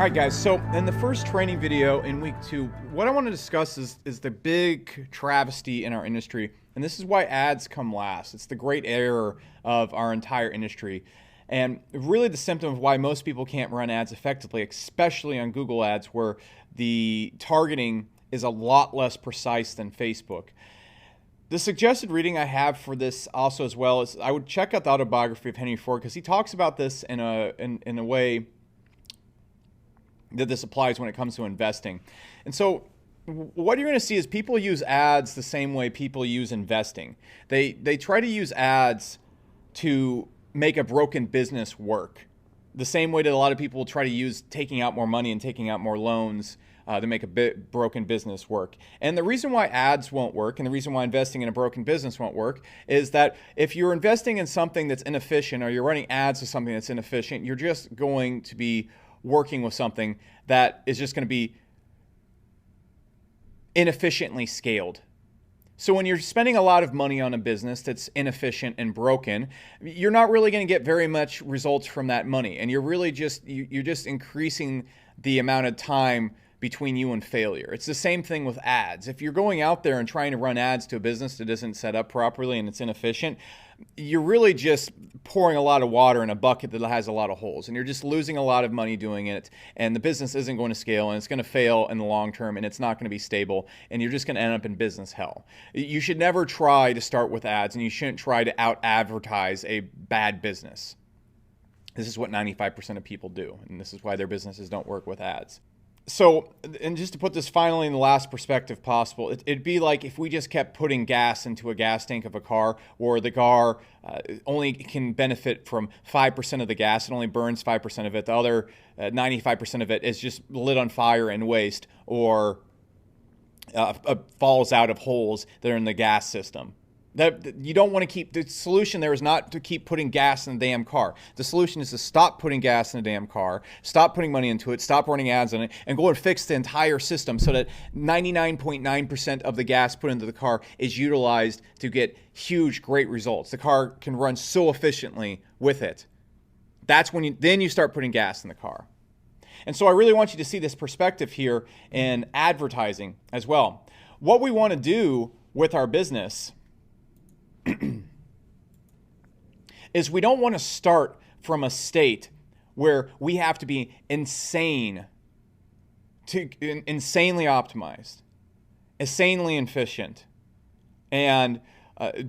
All right, guys. So in the first training video in week 2, what I want to discuss is the big travesty in our industry, and this is why ads come last. It's the great error of our entire industry, and really the symptom of why most people can't run ads effectively, especially on Google Ads, where the targeting is a lot less precise than Facebook. The suggested reading I have for this also as well is I would check out the autobiography of Henry Ford, because he talks about this in a way that this applies when it comes to investing. And so what you're going to see is people use ads the same way people use investing. They try to use ads to make a broken business work, the same way that a lot of people try to use taking out more money and taking out more loans to make a broken business work. And the reason why ads won't work, and the reason why investing in a broken business won't work, is that if you're investing in something that's inefficient, or you're running ads to something that's inefficient, you're just going to be working with something that is just going to be inefficiently scaled. So when you're spending a lot of money on a business that's inefficient and broken, you're not really going to get very much results from that money, and you're really you're just increasing the amount of time between you and failure. It's the same thing with ads. If you're going out there and trying to run ads to a business that isn't set up properly and it's inefficient, you're really just pouring a lot of water in a bucket that has a lot of holes, and you're just losing a lot of money doing it, and the business isn't going to scale, and it's going to fail in the long term, and it's not going to be stable, and you're just going to end up in business hell. You should never try to start with ads, and you shouldn't try to out advertise a bad business. This is what 95% of people do, and this is why their businesses don't work with ads. So, and just to put this finally in the last perspective possible, it'd be like if we just kept putting gas into a gas tank of a car, or the car only can benefit from 5% of the gas, it only burns 5% of it, the other 95% of it is just lit on fire and waste, or falls out of holes that are in the gas system. That you don't want to keep. The solution there is not to keep putting gas in the damn car. The solution is to stop putting gas in the damn car, stop putting money into it, stop running ads on it, and go and fix the entire system so that 99.9% of the gas put into the car is utilized to get huge, great results. The car can run so efficiently with it. That's when then you start putting gas in the car. And so I really want you to see this perspective here in advertising as well. What we want to do with our business is we don't want to start from a state where we have to be insanely optimized, insanely efficient, and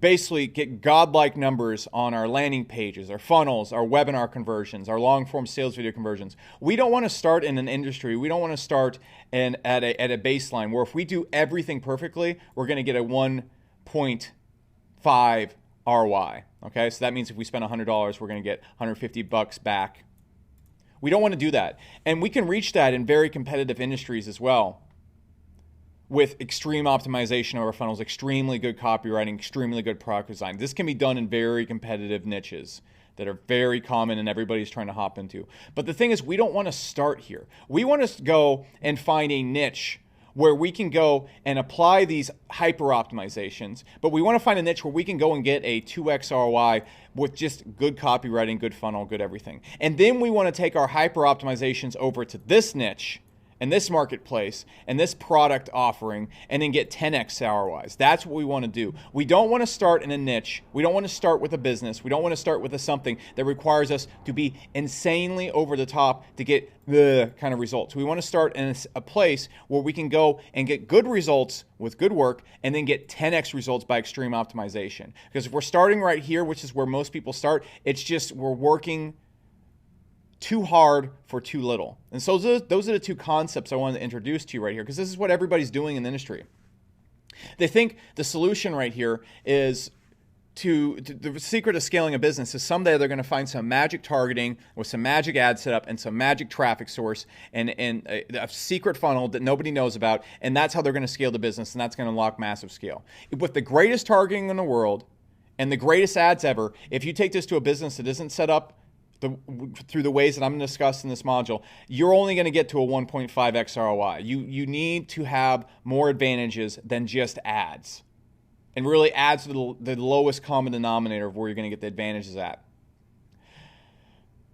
basically get godlike numbers on our landing pages, our funnels, our webinar conversions, our long-form sales video conversions. We don't want to start in an industry. We don't want to start at a baseline where if we do everything perfectly, we're going to get a 1.5 ROI. Okay, so that means if we spend $100, we're going to get $150 back. We don't want to do that. And we can reach that in very competitive industries as well, with extreme optimization of our funnels, extremely good copywriting, extremely good product design. This can be done in very competitive niches that are very common and everybody's trying to hop into. But the thing is, we don't want to start here. We want to go and find a niche where we can go and apply these hyper optimizations, but we want to find a niche where we can go and get a 2x ROI with just good copywriting, good funnel, good everything. And then we want to take our hyper optimizations over to this niche and this marketplace and this product offering, and then get 10x ROIs. That's what we want to do. We don't want to start in a niche. We don't want to start with a business. We don't want to start with something that requires us to be insanely over the top to get the kind of results. We want to start in a place where we can go and get good results with good work, and then get 10x results by extreme optimization. Because if we're starting right here, which is where most people start, it's just we're working too hard for too little. And so those are the two concepts I wanted to introduce to you right here, because this is what everybody's doing in the industry. They think the solution right here is the secret of scaling a business is someday they're going to find some magic targeting with some magic ad setup and some magic traffic source and a secret funnel that nobody knows about, and that's how they're going to scale the business, and that's going to unlock massive scale. With the greatest targeting in the world and the greatest ads ever, if you take this to a business that isn't set up through the ways that I'm going to discuss in this module, you're only going to get to a 1.5x ROI. You need to have more advantages than just ads. And really ads are the lowest common denominator of where you're going to get the advantages at.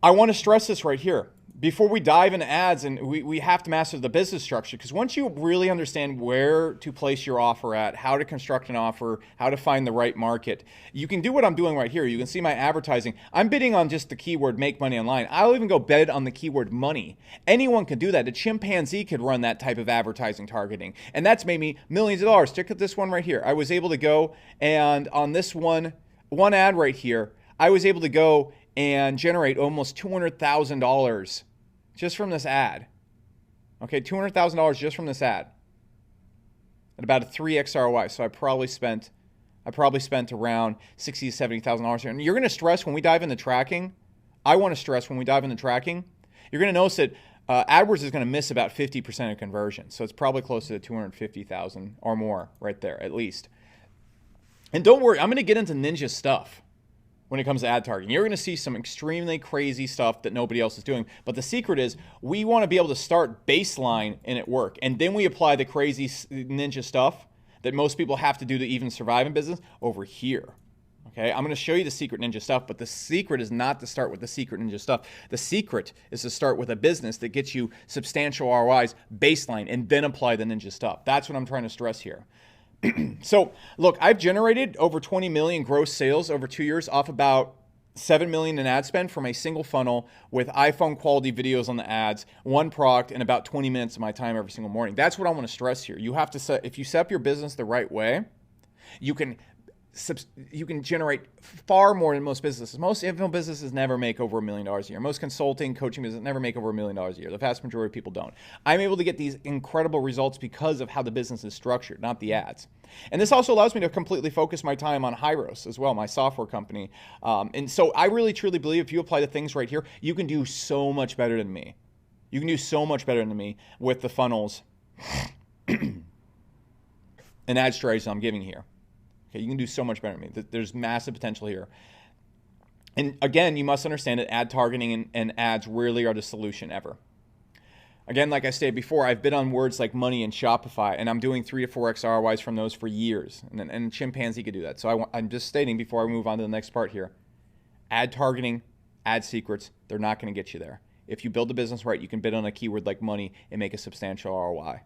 I want to stress this right here. before we dive into ads, and we have to master the business structure, because once you really understand where to place your offer at, how to construct an offer, how to find the right market, you can do what I'm doing right here. You can see my advertising. I'm bidding on just the keyword make money online. I'll even go bid on the keyword money. Anyone can do that. A chimpanzee could run that type of advertising targeting, and that's made me millions of dollars. Check out this one right here. I was able to go, and on this one ad right here, I was able to go and generate almost $200,000 just from this ad. Okay, $200,000 just from this ad at about a 3x ROI. So I probably spent around $60,000 to $70,000 here. And you're going to stress when we dive into tracking. I want to stress when we dive into tracking, you're going to notice that AdWords is going to miss about 50% of conversion. So it's probably close to 250,000 or more right there, at least. And don't worry, I'm going to get into ninja stuff when it comes to ad targeting. You're going to see some extremely crazy stuff that nobody else is doing. But the secret is we want to be able to start baseline and it work. And then we apply the crazy ninja stuff that most people have to do to even survive in business over here. Okay, I'm going to show you the secret ninja stuff, but the secret is not to start with the secret ninja stuff. The secret is to start with a business that gets you substantial ROIs baseline and then apply the ninja stuff. That's what I'm trying to stress here. So look, I've generated over 20 million gross sales over 2 years off about 7 million in ad spend from a single funnel with iPhone quality videos on the ads, one product, and about 20 minutes of my time every single morning. That's what I want to stress here. You have to set, if you set up your business the right way, you can generate far more than most businesses. Most info businesses never make over $1 million a year. Most consulting, coaching businesses never make over $1 million a year. The vast majority of people don't. I'm able to get these incredible results because of how the business is structured, not the ads. And this also allows me to completely focus my time on Hyros as well, my software company. And so I really, truly believe if you apply the things right here, you can do so much better than me. You can do so much better than me with the funnels and ad strategies I'm giving here. Okay, you can do so much better than me. There's massive potential here. And again, you must understand that ad targeting and ads rarely are the solution ever. Again, like I stated before, I've bid on words like money and Shopify, and I'm doing 3 to 4x ROIs from those for years. And chimpanzee could do that. So I'm just stating before I move on to the next part here, ad targeting, ad secrets, they're not going to get you there. If you build the business right, you can bid on a keyword like money and make a substantial ROI.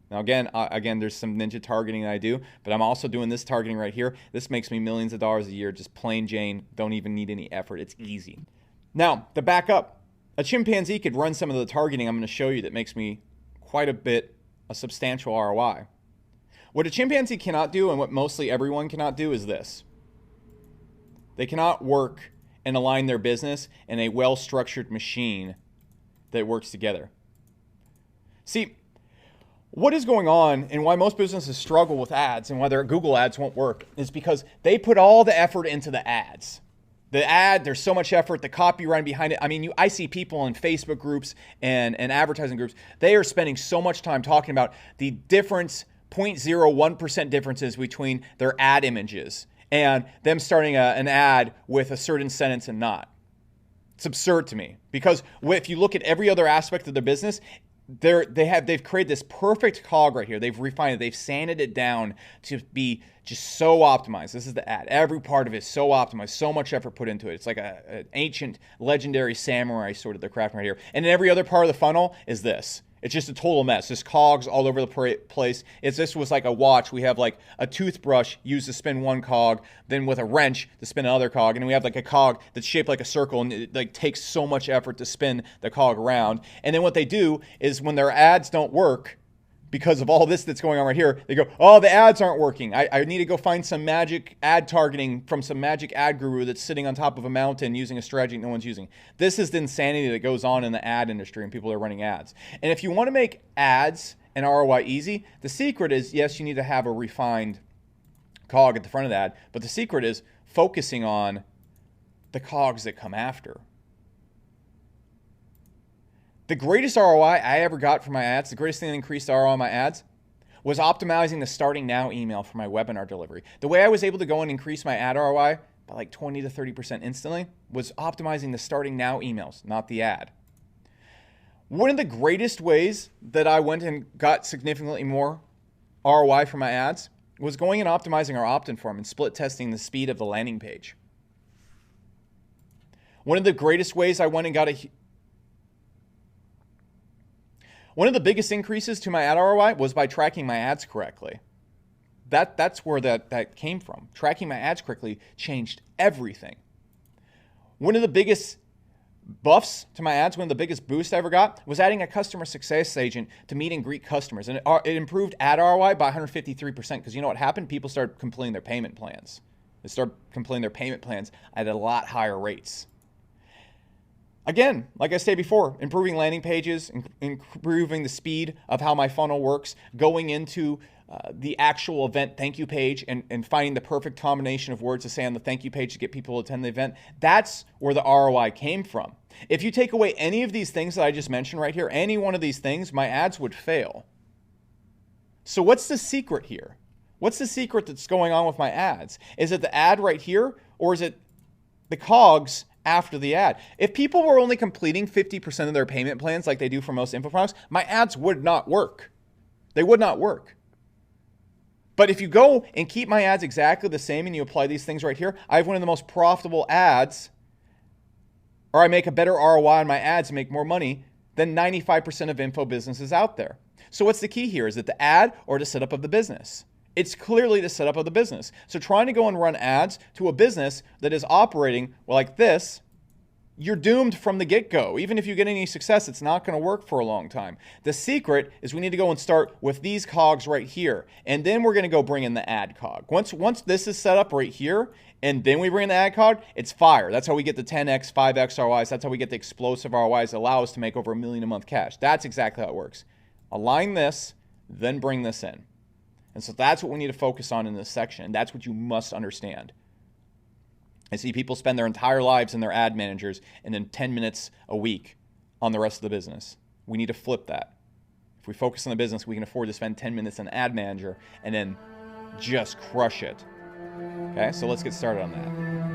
Now, again, there's some ninja targeting that I do, but I'm also doing this targeting right here. This makes me millions of dollars a year, just plain Jane. Don't even need any effort. It's easy. Now, to back up, a chimpanzee could run some of the targeting I'm going to show you that makes me quite a substantial ROI. What a chimpanzee cannot do, and what mostly everyone cannot do, is this. They cannot work and align their business in a well-structured machine that works together. See, what is going on and why most businesses struggle with ads and why their Google ads won't work is because they put all the effort into the ads. The ad, there's so much effort, the copywriting behind it. I mean, I see people in Facebook groups and advertising groups, they are spending so much time talking about the difference, 0.01% differences between their ad images and them starting an ad with a certain sentence and not. It's absurd to me because if you look at every other aspect of their business, they've created this perfect cog right here. They've refined it. They've sanded it down to be just so optimized. This is the ad. Every part of it is so optimized. So much effort put into it. It's like an ancient, legendary samurai sort of the craft right here. And then every other part of the funnel is this. It's just a total mess. There's cogs all over the place. This was like a watch. We have like a toothbrush used to spin one cog, then with a wrench to spin another cog, and we have like a cog that's shaped like a circle, and it like takes so much effort to spin the cog around. And then what they do is when their ads don't work, because of all this that's going on right here, they go, oh, the ads aren't working. I need to go find some magic ad targeting from some magic ad guru that's sitting on top of a mountain using a strategy no one's using. This is the insanity that goes on in the ad industry and people are running ads. And if you want to make ads and ROI easy, the secret is, yes, you need to have a refined cog at the front of the ad, but the secret is focusing on the cogs that come after. The greatest ROI I ever got from my ads, the greatest thing that increased the ROI on my ads, was optimizing the starting now email for my webinar delivery. The way I was able to go and increase my ad ROI by like 20 to 30% instantly was optimizing the starting now emails, not the ad. One of the greatest ways that I went and got significantly more ROI from my ads was going and optimizing our opt-in form and split testing the speed of the landing page. One of the greatest ways I went and got One of the biggest increases to my ad ROI was by tracking my ads correctly. That's where that came from. Tracking my ads correctly changed everything. One of the biggest buffs to my ads, one of the biggest boosts I ever got, was adding a customer success agent to meet and greet customers. And it improved ad ROI by 153%, because you know what happened? People started completing their payment plans. They started completing their payment plans at a lot higher rates. Again, like I said before, improving landing pages, improving the speed of how my funnel works, going into the actual event thank you page and finding the perfect combination of words to say on the thank you page to get people to attend the event. That's where the ROI came from. If you take away any of these things that I just mentioned right here, any one of these things, my ads would fail. So what's the secret here? What's the secret that's going on with my ads? Is it the ad right here, or is it the cogs after the ad? If people were only completing 50% of their payment plans like they do for most info products, my ads would not work. They would not work. But if you go and keep my ads exactly the same and you apply these things right here, I have one of the most profitable ads, or I make a better ROI on my ads and make more money than 95% of info businesses out there. So what's the key here? Is it the ad or the setup of the business? It's clearly the setup of the business. So trying to go and run ads to a business that is operating like this, you're doomed from the get-go. Even if you get any success, it's not going to work for a long time. The secret is we need to go and start with these cogs right here, and then we're going to go bring in the ad cog. Once this is set up right here, and then we bring in the ad cog, it's fire. That's how we get the 10x, 5x ROIs. That's how we get the explosive ROIs that allow us to make over $1 million a month cash. That's exactly how it works. Align this, then bring this in. And so that's what we need to focus on in this section. And that's what you must understand. I see people spend their entire lives in their ad managers and then 10 minutes a week on the rest of the business. We need to flip that. If we focus on the business, we can afford to spend 10 minutes on an ad manager and then just crush it. Okay, so let's get started on that.